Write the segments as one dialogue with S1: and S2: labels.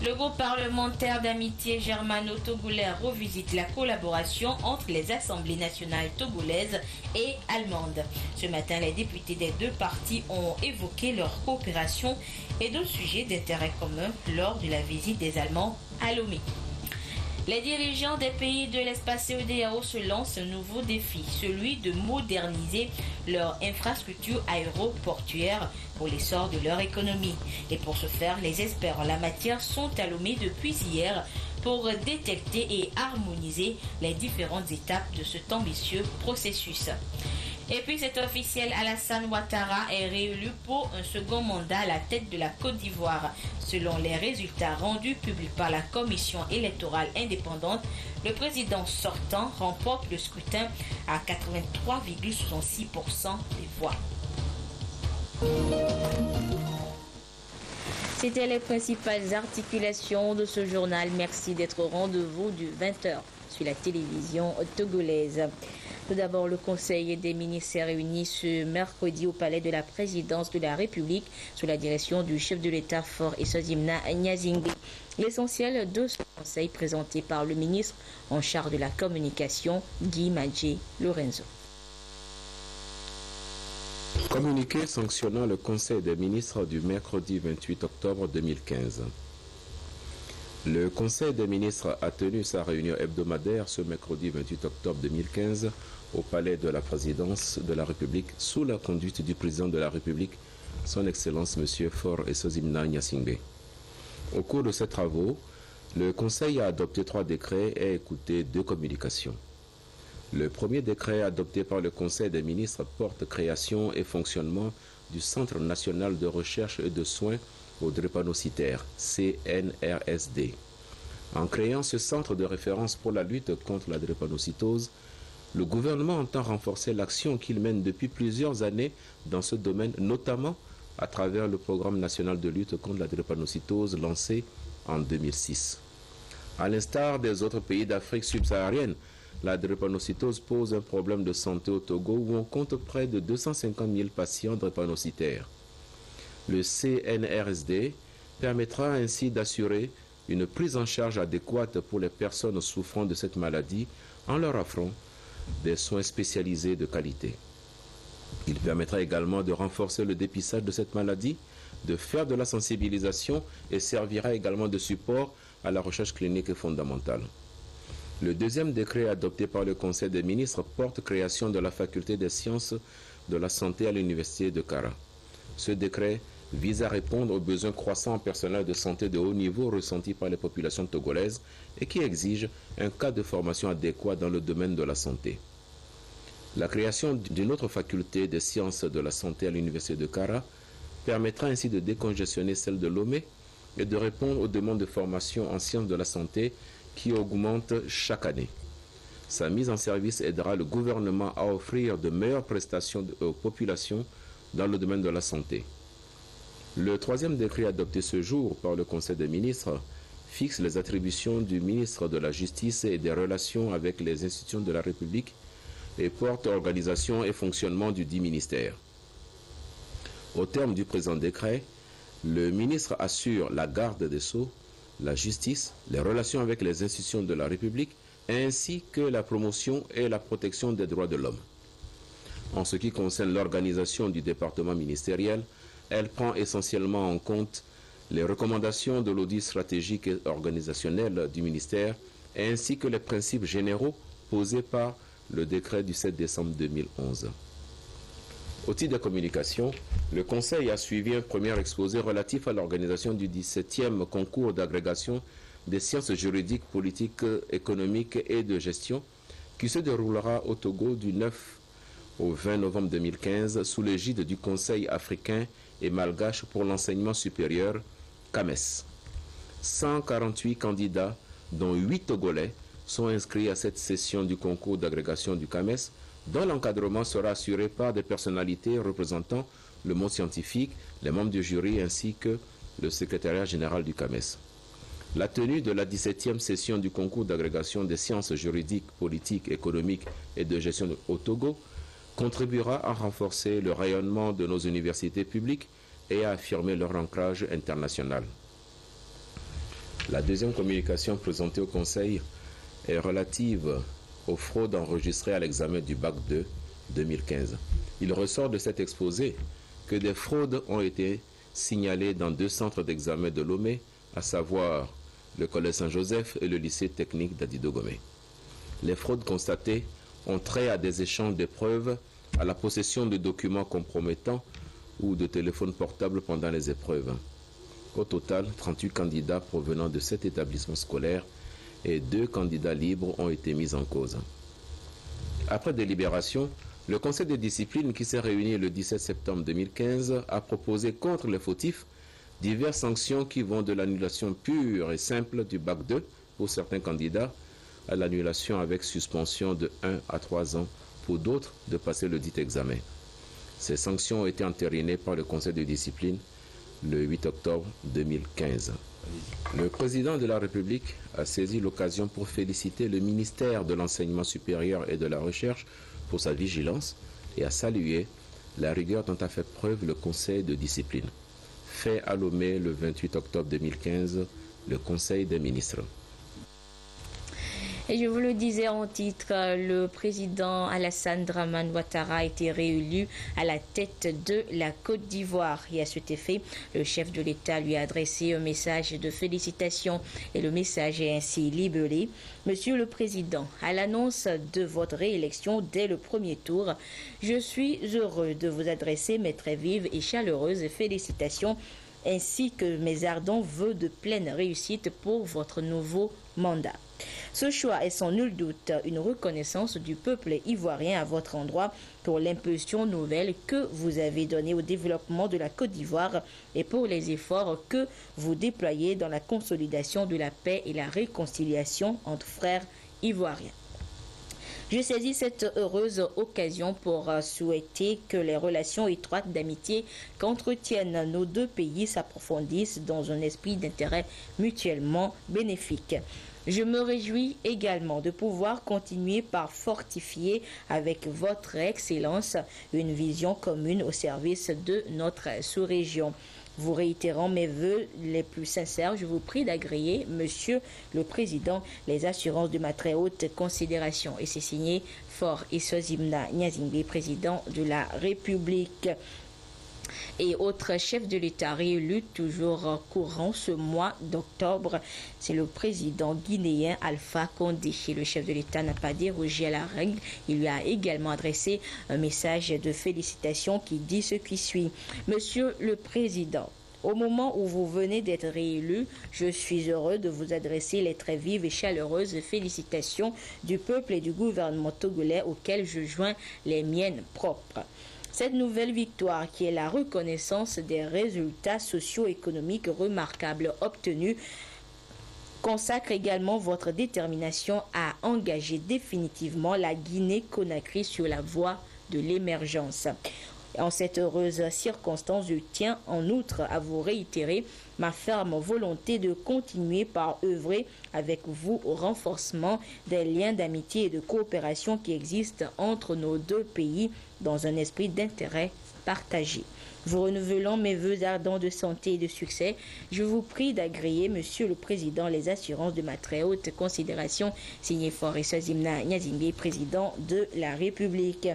S1: Le groupe parlementaire d'amitié germano-togolais revisite la collaboration entre les assemblées nationales togolaises et allemandes. Ce matin, les députés des deux partis ont évoqué leur coopération et d'autres sujets d'intérêt commun lors de la visite des Allemands à Lomé. Les dirigeants des pays de l'espace CEDEAO se lancent un nouveau défi, celui de moderniser leur infrastructure aéroportuaire pour l'essor de leur économie. Et pour ce faire, les experts en la matière sont à Lomé depuis hier pour détecter et harmoniser les différentes étapes de cet ambitieux processus. Et puis c'est officiel, Alassane Ouattara est réélu pour un second mandat à la tête de la Côte d'Ivoire. Selon les résultats rendus publics par la Commission électorale indépendante, le président sortant remporte le scrutin à 83,66% des voix. C'était les principales articulations de ce journal. Merci d'être au rendez-vous du 20h sur la télévision togolaise. Tout d'abord, le Conseil des ministres s'est réuni ce mercredi au palais de la présidence de la République sous la direction du chef de l'État Faure Essozimna Gnassingbé. L'essentiel de ce conseil présenté par le ministre en charge de la communication, Guy Madjé Lorenzo.
S2: Communiqué sanctionnant le Conseil des ministres du mercredi 28 octobre 2015. Le Conseil des ministres a tenu sa réunion hebdomadaire ce mercredi 28 octobre 2015 au palais de la présidence de la République sous la conduite du président de la République, son Excellence M. Faure Essozimna Gnassingbé. Au cours de ces travaux, le Conseil a adopté 3 décrets et écouté 2 communications. Le premier décret adopté par le Conseil des ministres porte création et fonctionnement du Centre national de recherche et de soins aux drépanocytaires, CNRSD. En créant ce centre de référence pour la lutte contre la drépanocytose, le gouvernement entend renforcer l'action qu'il mène depuis plusieurs années dans ce domaine, notamment à travers le programme national de lutte contre la drépanocytose lancé en 2006. À l'instar des autres pays d'Afrique subsaharienne, la drépanocytose pose un problème de santé au Togo où on compte près de 250 000 patients drépanocytaires. Le CNRSD permettra ainsi d'assurer une prise en charge adéquate pour les personnes souffrant de cette maladie en leur offrant des soins spécialisés de qualité. Il permettra également de renforcer le dépistage de cette maladie, de faire de la sensibilisation et servira également de support à la recherche clinique fondamentale. Le deuxième décret adopté par le Conseil des ministres porte création de la faculté des sciences de la santé à l'université de Kara. Ce décret vise à répondre aux besoins croissants en personnel de santé de haut niveau ressentis par les populations togolaises et qui exige un cadre de formation adéquat dans le domaine de la santé. La création d'une autre faculté des sciences de la santé à l'université de Kara permettra ainsi de décongestionner celle de Lomé et de répondre aux demandes de formation en sciences de la santé qui augmentent chaque année. Sa mise en service aidera le gouvernement à offrir de meilleures prestations aux populations dans le domaine de la santé. Le troisième décret adopté ce jour par le Conseil des ministres fixe les attributions du ministre de la Justice et des relations avec les institutions de la République et porte organisation et fonctionnement du dit ministère. Au terme du présent décret, le ministre assure la garde des sceaux, la justice, les relations avec les institutions de la République, ainsi que la promotion et la protection des droits de l'homme. En ce qui concerne l'organisation du département ministériel, elle prend essentiellement en compte les recommandations de l'audit stratégique et organisationnel du ministère, ainsi que les principes généraux posés par le décret du 7 décembre 2011. Au titre de communication, le Conseil a suivi un premier exposé relatif à l'organisation du 17e concours d'agrégation des sciences juridiques, politiques, économiques et de gestion qui se déroulera au Togo du 9 au 20 novembre 2015 sous l'égide du Conseil africain et malgache pour l'enseignement supérieur, CAMES. 148 candidats, dont 8 Togolais, sont inscrits à cette session du concours d'agrégation du CAMES, dont l'encadrement sera assuré par des personnalités représentant le monde scientifique, les membres du jury ainsi que le secrétariat général du CAMES. La tenue de la 17e session du concours d'agrégation des sciences juridiques, politiques, économiques et de gestion au Togo contribuera à renforcer le rayonnement de nos universités publiques et à affirmer leur ancrage international. La deuxième communication présentée au Conseil est relative aux fraudes enregistrées à l'examen du Bac 2 2015. Il ressort de cet exposé que des fraudes ont été signalées dans 2 centres d'examen de Lomé, à savoir le Collège Saint-Joseph et le lycée technique d'Adido-Gomé. Les fraudes constatées ont trait à des échanges de preuves, à la possession de documents compromettants ou de téléphones portables pendant les épreuves. Au total, 38 candidats provenant de 7 établissements scolaires et 2 candidats libres ont été mis en cause. Après délibération, le Conseil de discipline qui s'est réuni le 17 septembre 2015 a proposé contre les fautifs diverses sanctions qui vont de l'annulation pure et simple du Bac 2 pour certains candidats à l'annulation avec suspension de 1 à 3 ans pour d'autres de passer le dit examen. Ces sanctions ont été entérinées par le Conseil de discipline le 8 octobre 2015. Le président de la République a saisi l'occasion pour féliciter le ministère de l'Enseignement supérieur et de la Recherche pour sa vigilance et a salué la rigueur dont a fait preuve le Conseil de discipline. Fait à Lomé le 28 octobre 2015, le Conseil des ministres.
S1: Et je vous le disais en titre, le président Alassane Dramane Ouattara a été réélu à la tête de la Côte d'Ivoire. Et à cet effet, le chef de l'État lui a adressé un message de félicitations. Et le message est ainsi libellé. Monsieur le Président, à l'annonce de votre réélection dès le premier tour, je suis heureux de vous adresser mes très vives et chaleureuses félicitations ainsi que mes ardents vœux de pleine réussite pour votre nouveau mandat. Ce choix est sans nul doute une reconnaissance du peuple ivoirien à votre endroit pour l'impulsion nouvelle que vous avez donnée au développement de la Côte d'Ivoire et pour les efforts que vous déployez dans la consolidation de la paix et la réconciliation entre frères ivoiriens. Je saisis cette heureuse occasion pour souhaiter que les relations étroites d'amitié qu'entretiennent nos deux pays s'approfondissent dans un esprit d'intérêt mutuellement bénéfique. Je me réjouis également de pouvoir continuer par fortifier avec votre Excellence une vision commune au service de notre sous-région. Vous réitérant mes vœux les plus sincères, je vous prie d'agréer, Monsieur le Président, les assurances de ma très haute considération. Et c'est signé Faure Essozimna Gnazingbe, président de la République. Et autre chef de l'État réélu toujours courant ce mois d'octobre, c'est le président guinéen Alpha Condé. Et le chef de l'État n'a pas dérogé à la règle. Il lui a également adressé un message de félicitations qui dit ce qui suit. Monsieur le Président, au moment où vous venez d'être réélu, je suis heureux de vous adresser les très vives et chaleureuses félicitations du peuple et du gouvernement togolais auxquelles je joins les miennes propres. Cette nouvelle victoire, qui est la reconnaissance des résultats socio-économiques remarquables obtenus, consacre également votre détermination à engager définitivement la Guinée-Conakry sur la voie de l'émergence. En cette heureuse circonstance, je tiens en outre à vous réitérer ma ferme volonté de continuer par œuvrer avec vous au renforcement des liens d'amitié et de coopération qui existent entre nos deux pays dans un esprit d'intérêt partagé. Vous renouvelant mes vœux ardents de santé et de succès, je vous prie d'agréer, Monsieur le Président, les assurances de ma très haute considération, signé Faure Essozimna Gnazingbe, président de la République.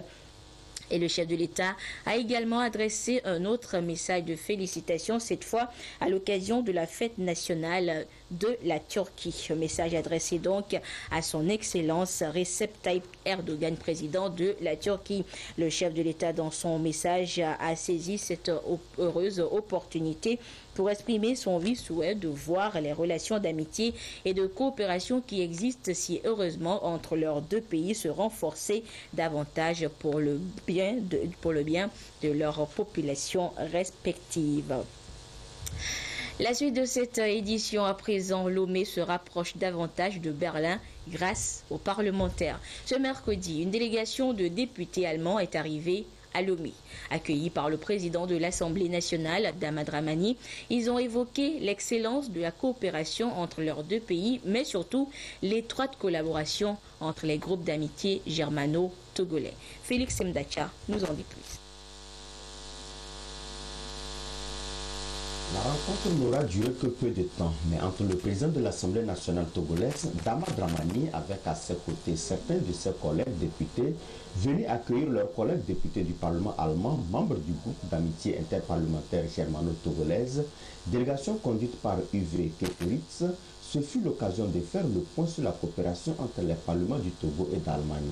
S1: Et le chef de l'État a également adressé un autre message de félicitations, cette fois à l'occasion de la fête nationale de la Turquie. Un message adressé donc à son Excellence Recep Tayyip Erdogan, président de la Turquie. Le chef de l'État, dans son message, a saisi cette heureuse opportunité pour exprimer son vif souhait de voir les relations d'amitié et de coopération qui existent si heureusement entre leurs deux pays se renforcer davantage pour le bien de leurs populations respectives. La suite de cette édition, à présent, Lomé se rapproche davantage de Berlin grâce aux parlementaires. Ce mercredi, une délégation de députés allemands est arrivée à Lomé. Accueillis par le président de l'Assemblée nationale, Daman Dramani, ils ont évoqué l'excellence de la coopération entre leurs deux pays, mais surtout l'étroite collaboration entre les groupes d'amitié germano-togolais. Félix Mdacha nous en dit plus.
S3: La rencontre n'aura duré que peu de temps, mais entre le président de l'Assemblée nationale togolaise, Dama Dramani, avec à ses côtés certains de ses collègues députés, venus accueillir leurs collègues députés du Parlement allemand, membres du groupe d'amitié interparlementaire germano-togolaise, délégation conduite par Uwe Keteritz, ce fut l'occasion de faire le point sur la coopération entre les parlements du Togo et d'Allemagne.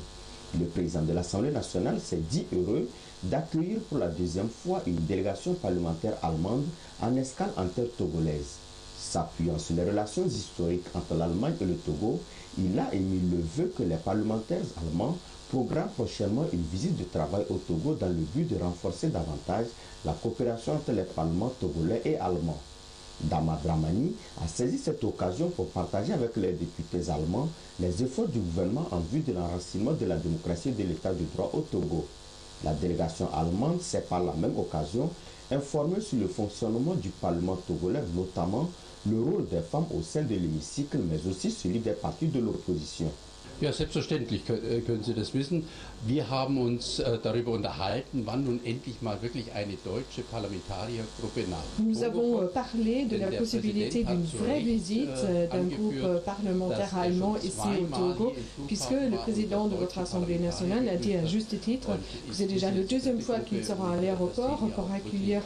S3: Le président de l'Assemblée nationale s'est dit heureux d'accueillir pour la deuxième fois une délégation parlementaire allemande en escale en terre togolaise. S'appuyant sur les relations historiques entre l'Allemagne et le Togo, il a émis le vœu que les parlementaires allemands programment prochainement une visite de travail au Togo dans le but de renforcer davantage la coopération entre les parlements togolais et allemands. Dama Dramani a saisi cette occasion pour partager avec les députés allemands les efforts du gouvernement en vue de l'enracinement de la démocratie et de l'état de droit au Togo. La délégation allemande s'est par la même occasion informée sur le fonctionnement du Parlement togolais, notamment le rôle des femmes au sein de l'hémicycle, mais aussi celui des partis de l'opposition.
S4: Ja, selbstverständlich können Sie das wissen. Wir haben uns darüber unterhalten, wann nun endlich mal wirklich eine deutsche Parlamentariergruppe nach Togo
S5: Nous avons parlé de la possibilité d'une vraie visite d'un groupe parlementaire allemand ici au Togo, puisque le président de votre Assemblée nationale a dit à juste titre que c'est déjà la deuxième fois qu'il sera à l'aéroport pour accueillir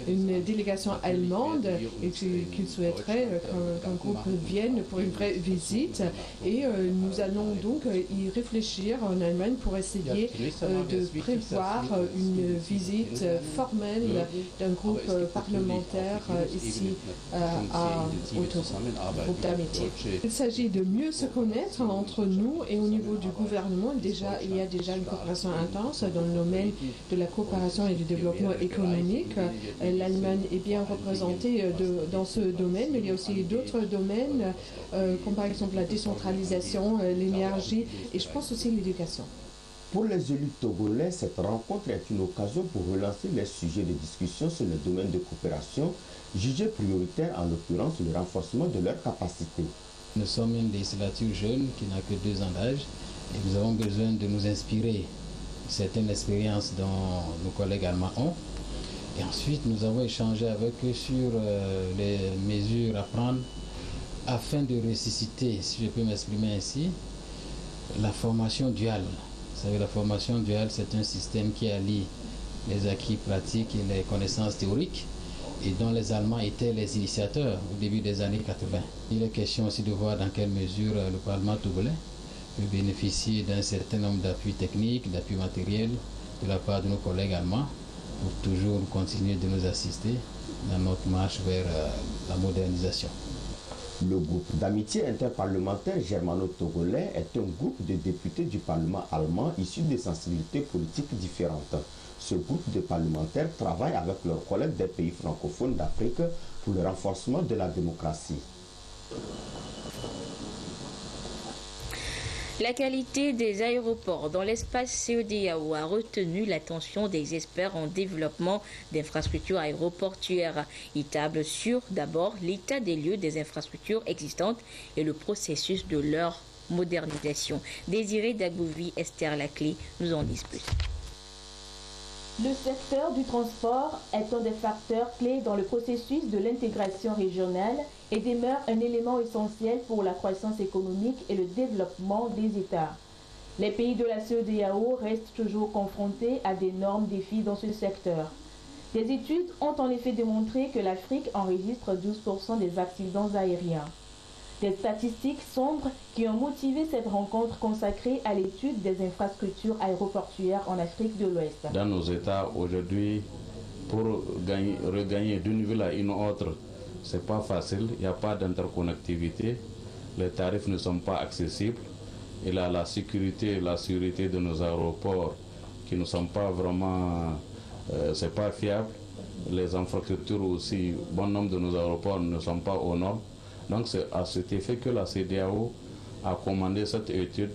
S5: une délégation allemande et qu'il souhaiterait qu'un groupe vienne pour une vraie visite. Et nous allons donc y réfléchir en Allemagne pour essayer de prévoir une visite formelle d'un groupe parlementaire ici au groupe d'amitié. Il s'agit de mieux se connaître entre nous et au niveau du gouvernement. Il y a déjà une coopération intense dans le domaine de la coopération et du développement économique. L'Allemagne est bien représentée dans ce domaine, mais il y a aussi d'autres domaines comme par exemple la décentralisation, l'énergie et je pense aussi l'éducation.
S3: Pour les élus togolais, cette rencontre est une occasion pour relancer les sujets de discussion sur le domaine de coopération, jugés prioritaires en l'occurrence le renforcement de leurs capacités.
S6: Nous sommes une législature jeune qui n'a que 2 ans d'âge et nous avons besoin de nous inspirer de certaines expériences dont nos collègues allemands ont. Et ensuite, nous avons échangé avec eux sur les mesures à prendre afin de ressusciter, si je peux m'exprimer ainsi, la formation duale. Vous savez, la formation duale, c'est un système qui allie les acquis pratiques et les connaissances théoriques et dont les Allemands étaient les initiateurs au début des années 80. Il est question aussi de voir dans quelle mesure le Parlement togolais peut bénéficier d'un certain nombre d'appuis techniques, d'appuis matériels de la part de nos collègues allemands pour toujours continuer de nous assister dans notre marche vers la modernisation.
S3: Le groupe d'amitié interparlementaire germano-togolais est un groupe de députés du Parlement allemand issus de sensibilités politiques différentes. Ce groupe de parlementaires travaille avec leurs collègues des pays francophones d'Afrique pour le renforcement de la démocratie.
S1: La qualité des aéroports dans l'espace CEDEAO a retenu l'attention des experts en développement d'infrastructures aéroportuaires. Ils tablent sur d'abord l'état des lieux des infrastructures existantes et le processus de leur modernisation. Désiré Dagbouvi, Esther Laclé nous en disent plus.
S7: Le secteur du transport est un des facteurs clés dans le processus de l'intégration régionale et demeure un élément essentiel pour la croissance économique et le développement des États. Les pays de la CEDEAO restent toujours confrontés à d'énormes défis dans ce secteur. Des études ont en effet démontré que l'Afrique enregistre 12% des accidents aériens. Des statistiques sombres qui ont motivé cette rencontre consacrée à l'étude des infrastructures aéroportuaires en Afrique de l'Ouest.
S8: Dans nos États aujourd'hui, pour regagner d'une ville à une autre, c'est pas facile, il n'y a pas d'interconnectivité, les tarifs ne sont pas accessibles, et là la sécurité, la sûreté de nos aéroports qui ne sont pas vraiment, c'est pas fiable, les infrastructures aussi, bon nombre de nos aéroports ne sont pas aux normes. Donc c'est à cet effet que la CEDEAO a commandé cette étude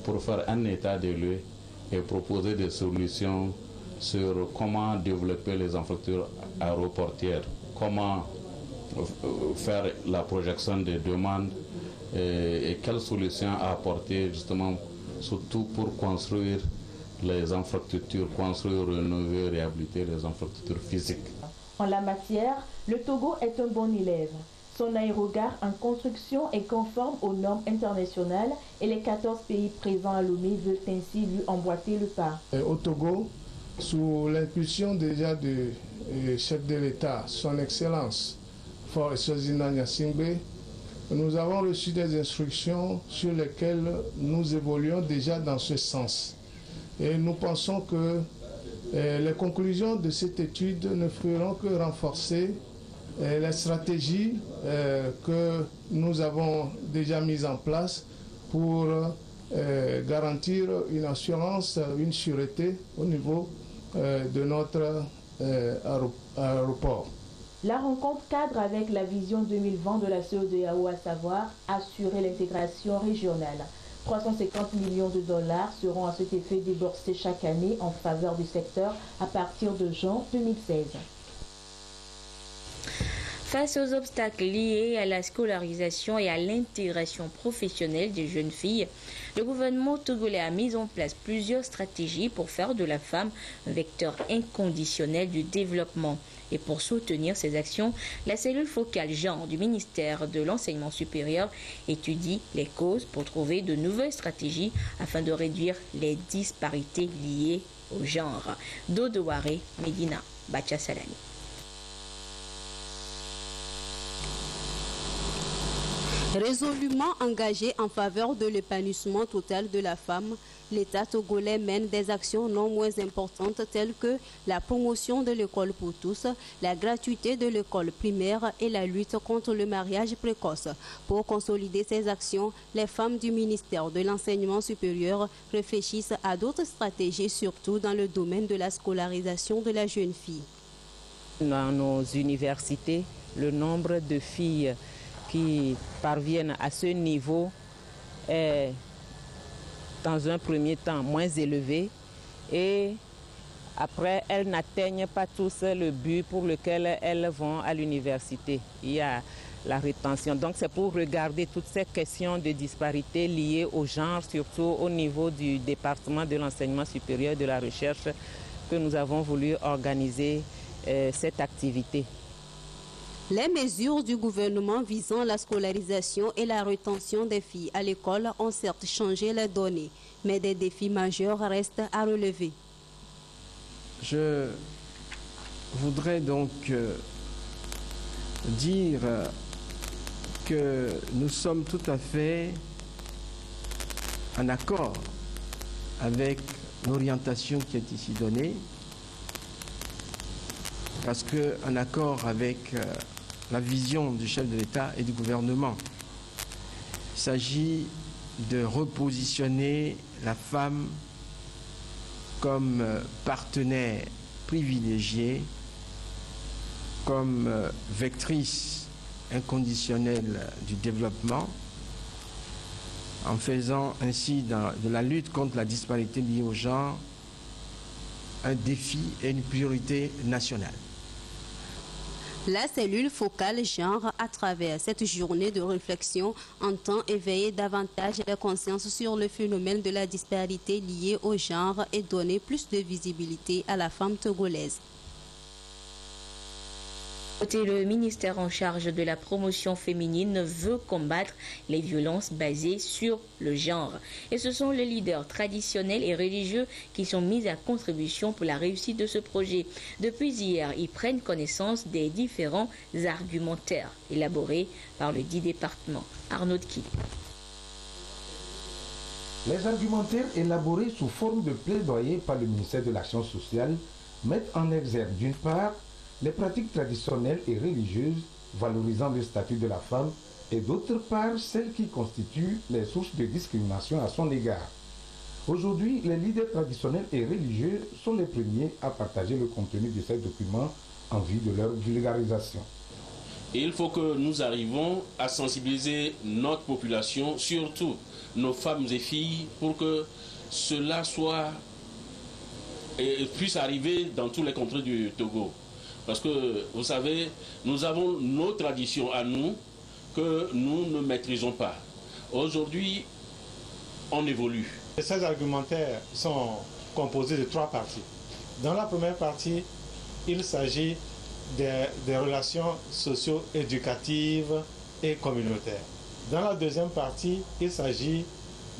S8: pour faire un état des lieux et proposer des solutions sur comment développer les infrastructures aéroportuaires, comment faire la projection des demandes et quelles solutions apporter justement surtout pour construire les infrastructures, construire, rénover, réhabiliter les infrastructures physiques.
S7: En la matière, le Togo est un bon élève. Son aérogare en construction est conforme aux normes internationales et les 14 pays présents à Lomé veulent ainsi lui emboîter le pas.
S9: Au Togo, sous l'impulsion déjà du chef de l'État, son Excellence, Faure Eswazina Gnassingbé, nous avons reçu des instructions sur lesquelles nous évoluons déjà dans ce sens. Et nous pensons que les conclusions de cette étude ne feront que renforcer les stratégies que nous avons déjà mises en place pour garantir une assurance, une sûreté au niveau de notre aéroport.
S7: La rencontre cadre avec la vision 2020 de la CEDEAO, à savoir assurer l'intégration régionale. 350 millions de dollars seront à cet effet déboursés chaque année en faveur du secteur à partir de juin 2016.
S1: Face aux obstacles liés à la scolarisation et à l'intégration professionnelle des jeunes filles, le gouvernement togolais a mis en place plusieurs stratégies pour faire de la femme un vecteur inconditionnel du développement. Et pour soutenir ces actions, la cellule focale genre du ministère de l'Enseignement supérieur étudie les causes pour trouver de nouvelles stratégies afin de réduire les disparités liées au genre. Dodouare, Medina, Bacha Salani.
S10: Résolument engagé en faveur de l'épanouissement total de la femme, l'État togolais mène des actions non moins importantes telles que la promotion de l'école pour tous, la gratuité de l'école primaire et la lutte contre le mariage précoce. Pour consolider ces actions, les femmes du ministère de l'Enseignement supérieur réfléchissent à d'autres stratégies, surtout dans le domaine de la scolarisation de la jeune fille.
S11: Dans nos universités, le nombre de filles qui parviennent à ce niveau est dans un premier temps moins élevé et après elles n'atteignent pas tous le but pour lequel elles vont à l'université. Il y a la rétention. Donc c'est pour regarder toutes ces questions de disparité liées au genre, surtout au niveau du département de l'enseignement supérieur et de la recherche, que nous avons voulu organiser cette activité.
S10: Les mesures du gouvernement visant la scolarisation et la rétention des filles à l'école ont certes changé les données, mais des défis majeurs restent à relever.
S12: Je voudrais donc dire que nous sommes tout à fait en accord avec l'orientation qui est ici donnée, parce qu'en accord avec la vision du chef de l'État et du gouvernement, il s'agit de repositionner la femme comme partenaire privilégié, comme vectrice inconditionnelle du développement, en faisant ainsi de la lutte contre la disparité liée au genre un défi et une priorité nationale.
S10: La cellule focale genre, à travers cette journée de réflexion, entend éveiller davantage la conscience sur le phénomène de la disparité liée au genre et donner plus de visibilité à la femme togolaise.
S1: Le ministère en charge de la promotion féminine veut combattre les violences basées sur le genre. Et ce sont les leaders traditionnels et religieux qui sont mis à contribution pour la réussite de ce projet. Depuis hier, ils prennent connaissance des différents argumentaires élaborés par le dit département. Arnaud Kili.
S13: Les argumentaires élaborés sous forme de plaidoyer par le ministère de l'Action sociale mettent en exergue d'une part les pratiques traditionnelles et religieuses valorisant le statut de la femme et d'autre part celles qui constituent les sources de discrimination à son égard. Aujourd'hui, les leaders traditionnels et religieux sont les premiers à partager le contenu de ces documents en vue de leur vulgarisation.
S14: Et il faut que nous arrivions à sensibiliser notre population, surtout nos femmes et filles, pour que cela puisse arriver dans tous les contrées du Togo. Parce que, vous savez, nous avons nos traditions à nous que nous ne maîtrisons pas. Aujourd'hui, on évolue.
S15: Ces argumentaires sont composés de 3 parties. Dans la première partie, il s'agit
S9: des relations socio-éducatives et communautaires. Dans la deuxième partie, il s'agit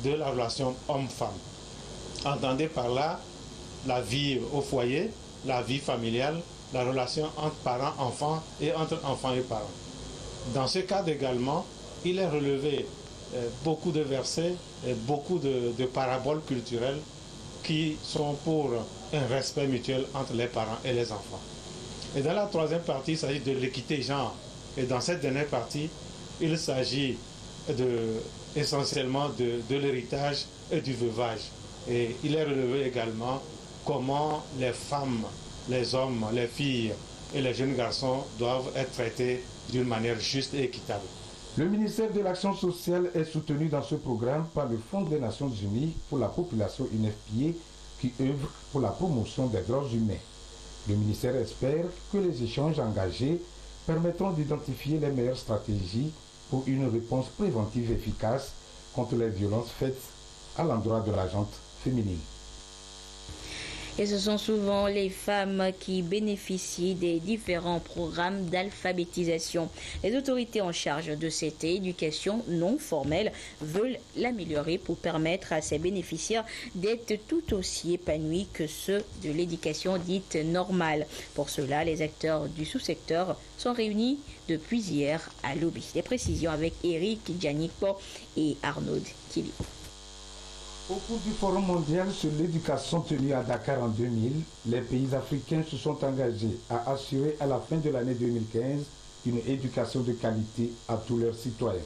S9: de la relation homme-femme. Entendez par là la vie au foyer, la vie familiale, la relation entre parents-enfants et entre enfants et parents. Dans ce cadre également, il est relevé beaucoup de versets, et beaucoup de paraboles culturelles qui sont pour un respect mutuel entre les parents et les enfants. Et dans la troisième partie, il s'agit de l'équité genre. Et dans cette dernière partie, il s'agit essentiellement de l'héritage et du veuvage. Et il est relevé également comment les femmes, les hommes, les filles et les jeunes garçons doivent être traités d'une manière juste et équitable.
S13: Le ministère de l'Action sociale est soutenu dans ce programme par le Fonds des Nations Unies pour la population UNFPA qui œuvre pour la promotion des droits humains. Le ministère espère que les échanges engagés permettront d'identifier les meilleures stratégies pour une réponse préventive efficace contre les violences faites à l'endroit de la gente féminine.
S1: Et ce sont souvent les femmes qui bénéficient des différents programmes d'alphabétisation. Les autorités en charge de cette éducation non formelle veulent l'améliorer pour permettre à ces bénéficiaires d'être tout aussi épanouis que ceux de l'éducation dite normale. Pour cela, les acteurs du sous-secteur sont réunis depuis hier à Lobby. Les précisions avec Eric Djanikpo et Arnaud Kili.
S13: Au cours du Forum mondial sur l'éducation tenu à Dakar en 2000, les pays africains se sont engagés à assurer à la fin de l'année 2015 une éducation de qualité à tous leurs citoyens.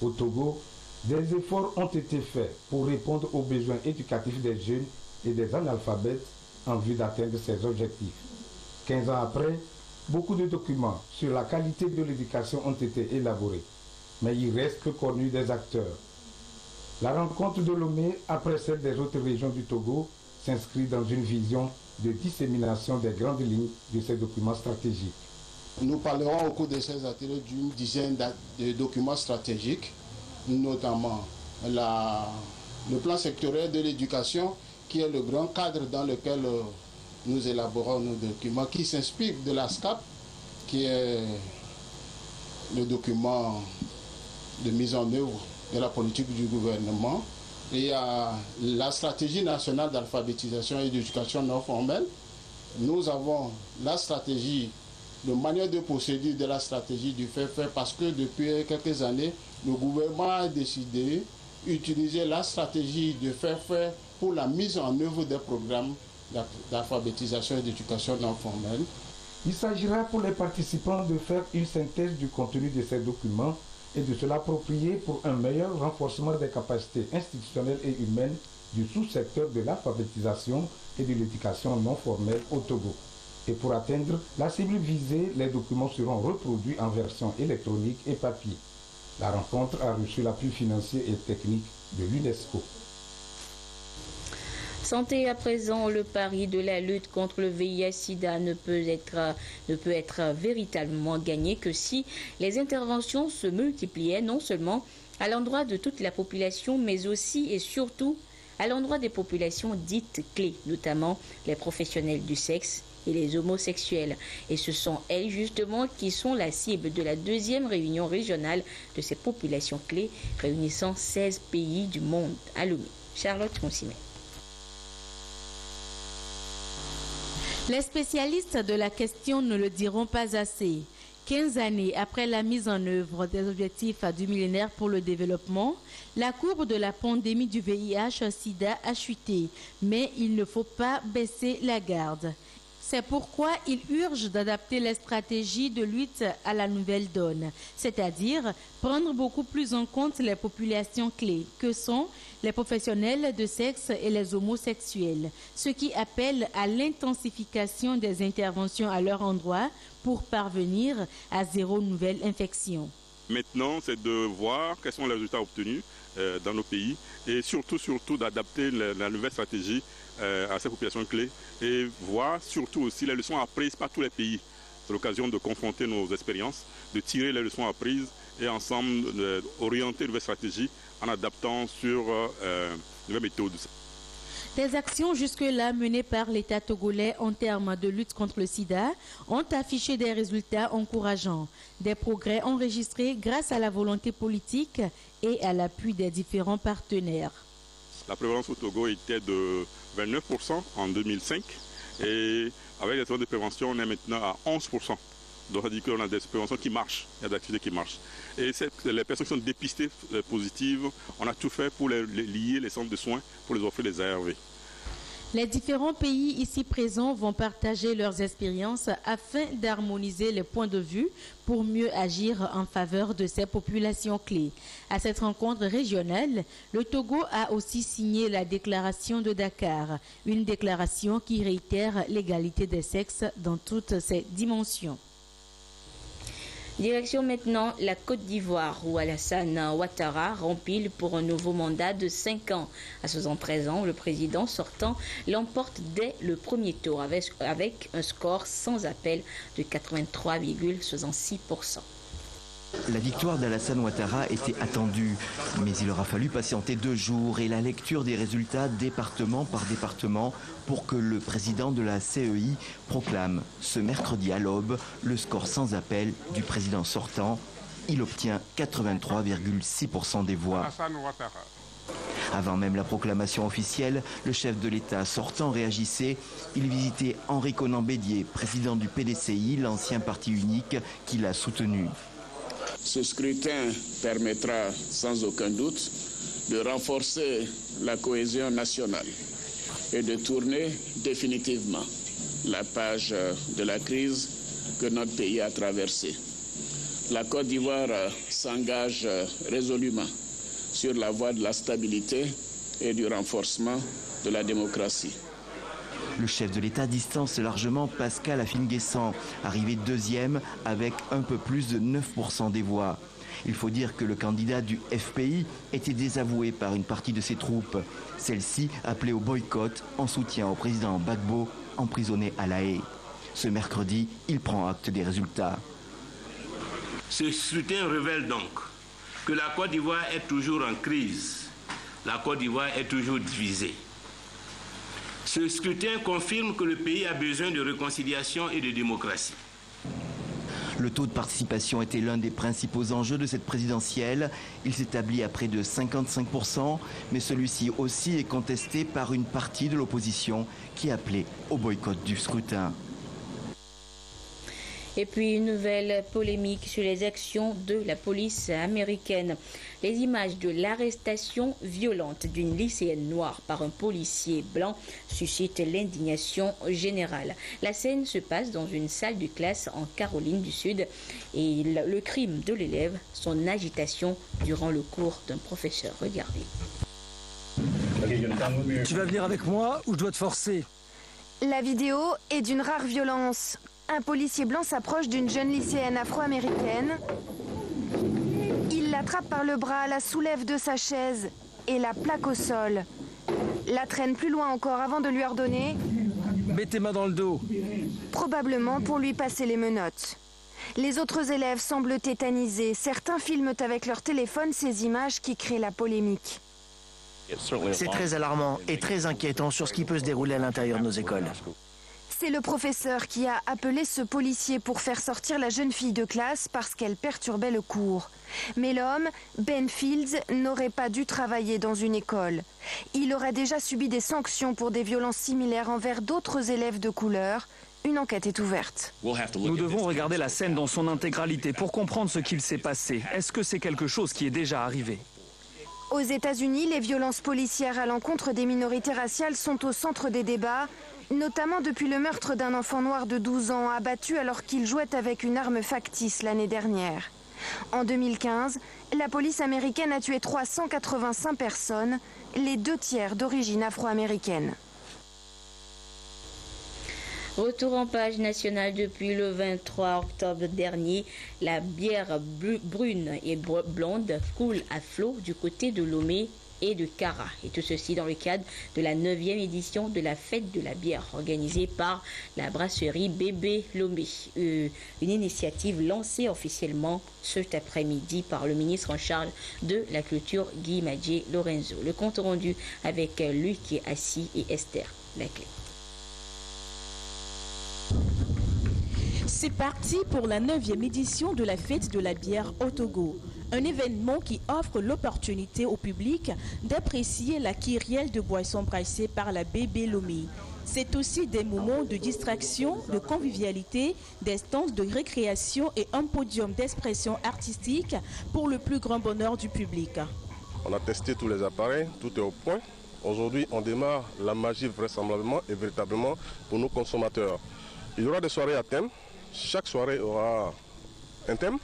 S13: Au Togo, des efforts ont été faits pour répondre aux besoins éducatifs des jeunes et des analphabètes en vue d'atteindre ces objectifs. 15 ans après, beaucoup de documents sur la qualité de l'éducation ont été élaborés, mais il reste peu connu des acteurs. La rencontre de Lomé, après celle des autres régions du Togo, s'inscrit dans une vision de dissémination des grandes lignes de ces documents stratégiques.
S15: Nous parlerons au cours de ces ateliers d'une dizaine de documents stratégiques, notamment le plan sectoriel de l'éducation, qui est le grand cadre dans lequel nous élaborons nos documents, qui s'inspire de la SCAP, qui est le document de mise en œuvre de la politique du gouvernement. Il y a la stratégie nationale d'alphabétisation et d'éducation non formelle. Nous avons la stratégie, le manuel de procédure de la stratégie du faire parce que depuis quelques années, le gouvernement a décidé d'utiliser la stratégie de faire pour la mise en œuvre des programmes d'alphabétisation et d'éducation non formelle.
S13: Il s'agira pour les participants de faire une synthèse du contenu de ces documents et de se l'approprier pour un meilleur renforcement des capacités institutionnelles et humaines du sous-secteur de l'alphabétisation et de l'éducation non formelle au Togo. Et pour atteindre la cible visée, les documents seront reproduits en version électronique et papier. La rencontre a reçu l'appui financier et technique de l'UNESCO.
S1: Santé à présent, le pari de la lutte contre le VIH-Sida ne peut être véritablement gagné que si les interventions se multipliaient non seulement à l'endroit de toute la population, mais aussi et surtout à l'endroit des populations dites clés, notamment les professionnels du sexe et les homosexuels. Et ce sont elles justement qui sont la cible de la deuxième réunion régionale de ces populations clés réunissant 16 pays du monde à Lomé. Charlotte Consimet.
S16: Les spécialistes de la question ne le diront pas assez. 15 années après la mise en œuvre des objectifs du millénaire pour le développement, la courbe de la pandémie du VIH-Sida a chuté, mais il ne faut pas baisser la garde. C'est pourquoi il urge d'adapter les stratégies de lutte à la nouvelle donne, c'est-à-dire prendre beaucoup plus en compte les populations clés, que sont les professionnels de sexe et les homosexuels, ce qui appelle à l'intensification des interventions à leur endroit pour parvenir à zéro nouvelle infection.
S17: Maintenant, c'est de voir quels sont les résultats obtenus dans nos pays et surtout d'adapter la nouvelle stratégie à ces populations clés et voir surtout aussi les leçons apprises par tous les pays. C'est l'occasion de confronter nos expériences, de tirer les leçons apprises et ensemble orienter une nouvelle stratégie en adaptant sur de nouvelles méthodes.
S16: Des actions jusque-là menées par l'État togolais en termes de lutte contre le sida ont affiché des résultats encourageants. Des progrès enregistrés grâce à la volonté politique et à l'appui des différents partenaires.
S17: La prévalence au Togo était de 29% en 2005 et avec les efforts de prévention, on est maintenant à 11%. Donc ça dit qu'on a des préventions qui marchent, il y a des activités qui marchent. Et les personnes qui sont dépistées positives, on a tout fait pour les lier les centres de soins, pour les offrir les ARV.
S16: Les différents pays ici présents vont partager leurs expériences afin d'harmoniser les points de vue pour mieux agir en faveur de ces populations clés. À cette rencontre régionale, le Togo a aussi signé la déclaration de Dakar, une déclaration qui réitère l'égalité des sexes dans toutes ses dimensions.
S1: Direction maintenant la Côte d'Ivoire où Alassane Ouattara rempile pour un nouveau mandat de 5 ans. À 73 ans, le président sortant l'emporte dès le premier tour avec un score sans appel de 83,66%.
S18: La victoire d'Alassane Ouattara était attendue, mais il aura fallu patienter 2 jours et la lecture des résultats département par département pour que le président de la CEI proclame ce mercredi à l'aube le score sans appel du président sortant. Il obtient 83,6% des voix. Avant même la proclamation officielle, le chef de l'État sortant réagissait. Il visitait Henri Konan Bédié, président du PDCI, l'ancien parti unique qui l'a soutenu.
S19: Ce scrutin permettra sans aucun doute de renforcer la cohésion nationale et de tourner définitivement la page de la crise que notre pays a traversée. La Côte d'Ivoire s'engage résolument sur la voie de la stabilité et du renforcement de la démocratie.
S18: Le chef de l'État distance largement Pascal Affi-N'Guessan, arrivé 2e avec un peu plus de 9% des voix. Il faut dire que le candidat du FPI était désavoué par une partie de ses troupes. Celle-ci appelait au boycott en soutien au président Gbagbo, emprisonné à La Haye. Ce mercredi, il prend acte des résultats.
S20: Ce scrutin révèle donc que la Côte d'Ivoire est toujours en crise. La Côte d'Ivoire est toujours divisée. Ce scrutin confirme que le pays a besoin de réconciliation et de démocratie.
S18: Le taux de participation était l'un des principaux enjeux de cette présidentielle. Il s'établit à près de 55%, mais celui-ci aussi est contesté par une partie de l'opposition qui appelait au boycott du scrutin.
S1: Et puis une nouvelle polémique sur les actions de la police américaine. Les images de l'arrestation violente d'une lycéenne noire par un policier blanc suscitent l'indignation générale. La scène se passe dans une salle de classe en Caroline du Sud et le crime de l'élève, son agitation durant le cours d'un professeur. Regardez.
S21: Tu vas venir avec moi ou je dois te forcer?
S22: La vidéo est d'une rare violence. Un policier blanc s'approche d'une jeune lycéenne afro-américaine. Il l'attrape par le bras, la soulève de sa chaise et la plaque au sol. La traîne plus loin encore avant de lui ordonner
S21: « Mets tes mains dans le dos !»
S22: Probablement pour lui passer les menottes. Les autres élèves semblent tétanisés. Certains filment avec leur téléphone ces images qui créent la polémique.
S21: C'est très alarmant et très inquiétant sur ce qui peut se dérouler à l'intérieur de nos écoles.
S22: C'est le professeur qui a appelé ce policier pour faire sortir la jeune fille de classe parce qu'elle perturbait le cours. Mais l'homme, Ben Fields, n'aurait pas dû travailler dans une école. Il aurait déjà subi des sanctions pour des violences similaires envers d'autres élèves de couleur. Une enquête est ouverte.
S21: Nous devons regarder la scène dans son intégralité pour comprendre ce qu'il s'est passé. Est-ce que c'est quelque chose qui est déjà arrivé ?
S22: Aux États-Unis, les violences policières à l'encontre des minorités raciales sont au centre des débats, notamment depuis le meurtre d'un enfant noir de 12 ans abattu alors qu'il jouait avec une arme factice l'année dernière. En 2015, la police américaine a tué 385 personnes, les 2/3 d'origine afro-américaine.
S1: Retour en page nationale depuis le 23 octobre dernier. La bière brune et blonde coule à flot du côté de Lomé et de Kara. Et tout ceci dans le cadre de la 9e édition de la fête de la bière organisée par la brasserie Bébé Lomé. Une initiative lancée officiellement cet après-midi par le ministre en charge de la culture Guy Madjé Lorenzo. Le compte rendu avec Luc Assis et Esther Laclé.
S2: C'est parti pour la 9e édition de la fête de la bière au Togo. Un événement qui offre l'opportunité au public d'apprécier la kyrielle de boissons brassées par la Bébé Lomé. C'est aussi des moments de distraction, de convivialité, des stands de récréation et un podium d'expression artistique pour le plus grand bonheur du public.
S4: On a testé tous les appareils, tout est au point. Aujourd'hui, on démarre la magie vraisemblablement et véritablement pour nos consommateurs. Il y aura des soirées à thème. Chaque soirée aura un thème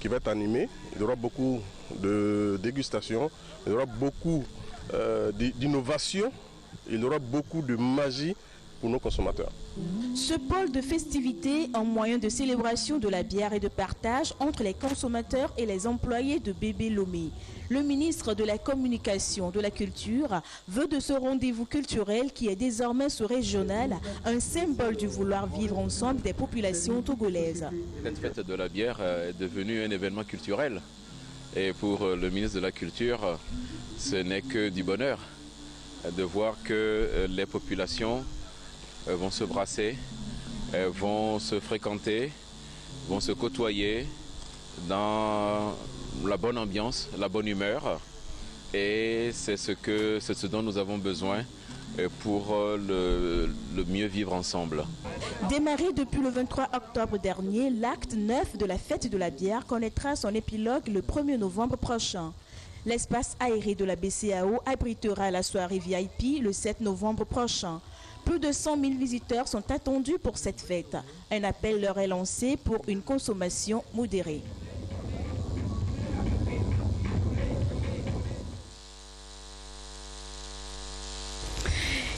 S4: qui va être animé. Il y aura beaucoup de dégustations, il y aura beaucoup d'innovations, il y aura beaucoup de magie pour nos consommateurs.
S2: Ce pôle de festivité, un moyen de célébration de la bière et de partage entre les consommateurs et les employés de Bébé Lomé. Le ministre de la Communication, de la Culture veut de ce rendez-vous culturel qui est désormais sous-régional un symbole du vouloir vivre ensemble des populations togolaises.
S23: Cette fête de la bière est devenue un événement culturel. Et pour le ministre de la Culture, ce n'est que du bonheur de voir que les populations vont se brasser, vont se fréquenter, vont se côtoyer dans la bonne ambiance, la bonne humeur. Et c'est ce dont nous avons besoin pour le mieux vivre ensemble.
S2: Démarré depuis le 23 octobre dernier, l'acte 9 de la fête de la bière connaîtra son épilogue le 1er novembre prochain. L'espace aéré de la BCAO abritera la soirée VIP le 7 novembre prochain. Plus de 100 000 visiteurs sont attendus pour cette fête. Un appel leur est lancé pour une consommation modérée.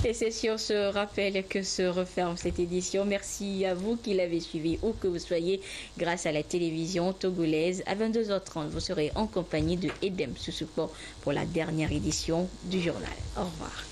S1: Et c'est sur ce rappel que se referme cette édition. Merci à vous qui l'avez suivi, où que vous soyez, grâce à la télévision togolaise. À 22h30, vous serez en compagnie de Edem Soussoupo pour la dernière édition du journal. Au revoir.